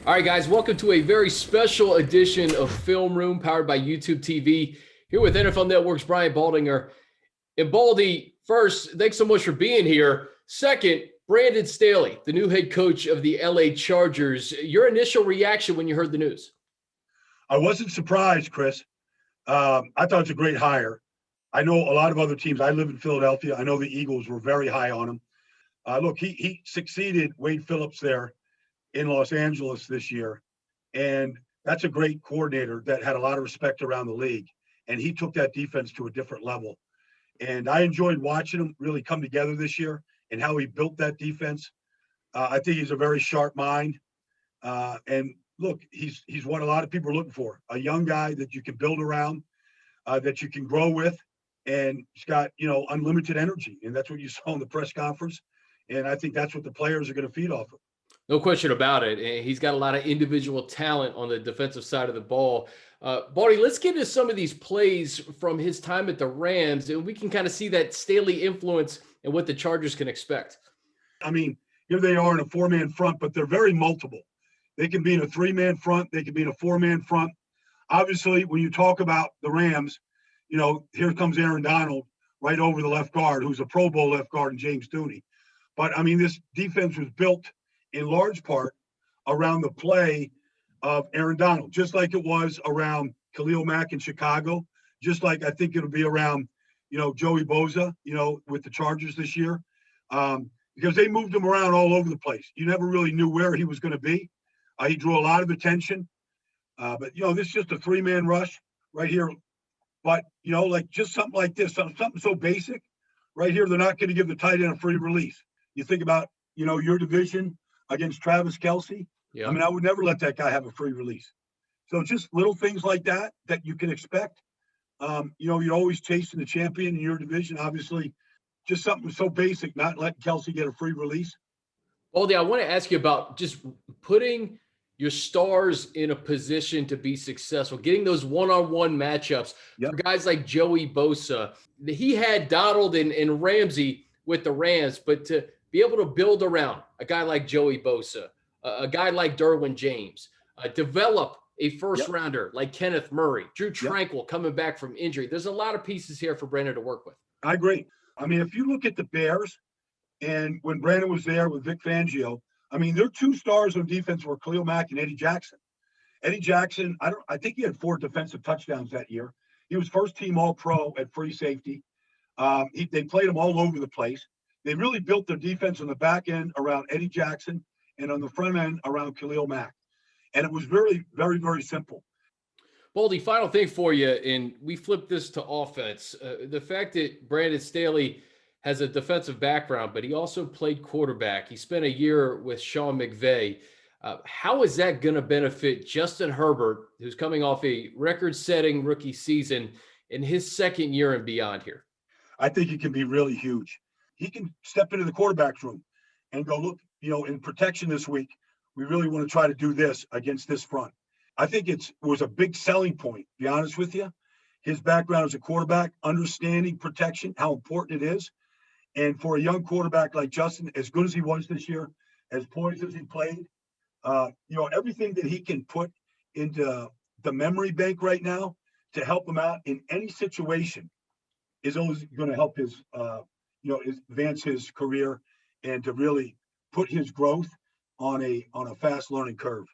All right, guys, welcome to a very special edition of Film Room powered by YouTube TV. Here with NFL Network's Brian Baldinger. And Baldy, first, thanks so much for being here. Second, Brandon Staley, the new head coach of the LA Chargers. Your initial reaction when you heard the news? I wasn't surprised, Chris. I thought it's a great hire. I know a lot of other teams. I live in Philadelphia. I know the Eagles were very high on him. Look, he succeeded Wade Phillips there in Los Angeles this year. And that's a great coordinator that had a lot of respect around the league. And he took that defense to a different level. And I enjoyed watching him really come together this year and how he built that defense. I think he's a very sharp mind. And look, he's what a lot of people are looking for, a young guy that you can build around, that you can grow with. And he's got, unlimited energy. And that's what you saw in the press conference. And I think that's what the players are going to feed off of. No question about it. He's got a lot of individual talent on the defensive side of the ball. Baldy, let's get into some of these plays from his time at the Rams, and we can kind of see that Staley influence and what the Chargers can expect. I mean, here they are in a four-man front, but they're very multiple. They can be in a three-man front. They can be in a four-man front. Obviously, when you talk about the Rams, here comes Aaron Donald right over the left guard, who's a Pro Bowl left guard, and James Dooney. But, I mean, this defense was built in large part around the play of Aaron Donald, just like it was around Khalil Mack in Chicago, just like I think it'll be around, Joey Bosa, with the Chargers this year, because they moved him around all over the place. You never really knew where he was going to be. He drew a lot of attention. But, this is just a three-man rush right here. But, like just something like this, something so basic right here, they're not going to give the tight end a free release. You think about, your division against Travis Kelce. Yeah. I mean, I would never let that guy have a free release. So just little things like that you can expect. You're always chasing the champion in your division. Obviously, just something so basic, not letting Kelce get a free release. Baldy, I want to ask you about just putting your stars in a position to be successful, getting those one-on-one matchups for guys like Joey Bosa. He had Donald and Ramsey with the Rams, but to be able to build around a guy like Joey Bosa, a guy like Derwin James, develop a first-rounder like Kenneth Murray, Drew Tranquill coming back from injury. There's a lot of pieces here for Brandon to work with. I agree. I mean, if you look at the Bears, and when Brandon was there with Vic Fangio, I mean, their two stars on defense were Khalil Mack and Eddie Jackson. Eddie Jackson, I think he had 4 defensive touchdowns that year. He was first-team All-Pro at free safety. They played him all over the place. They really built their defense on the back end around Eddie Jackson and on the front end around Khalil Mack. And it was very, very, very simple. Baldy, final thing for you, and we flip this to offense. The fact that Brandon Staley has a defensive background, but he also played quarterback. He spent a year with Sean McVay. How is that going to benefit Justin Herbert, who's coming off a record-setting rookie season in his second year and beyond here? I think it can be really huge. He can step into the quarterback's room and go, look, in protection this week, we really want to try to do this against this front. I think it was a big selling point, to be honest with you. His background as a quarterback, understanding protection, how important it is. And for a young quarterback like Justin, as good as he was this year, as poised as he played, everything that he can put into the memory bank right now to help him out in any situation is always going to help his, advance his career and to really put his growth on a fast learning curve.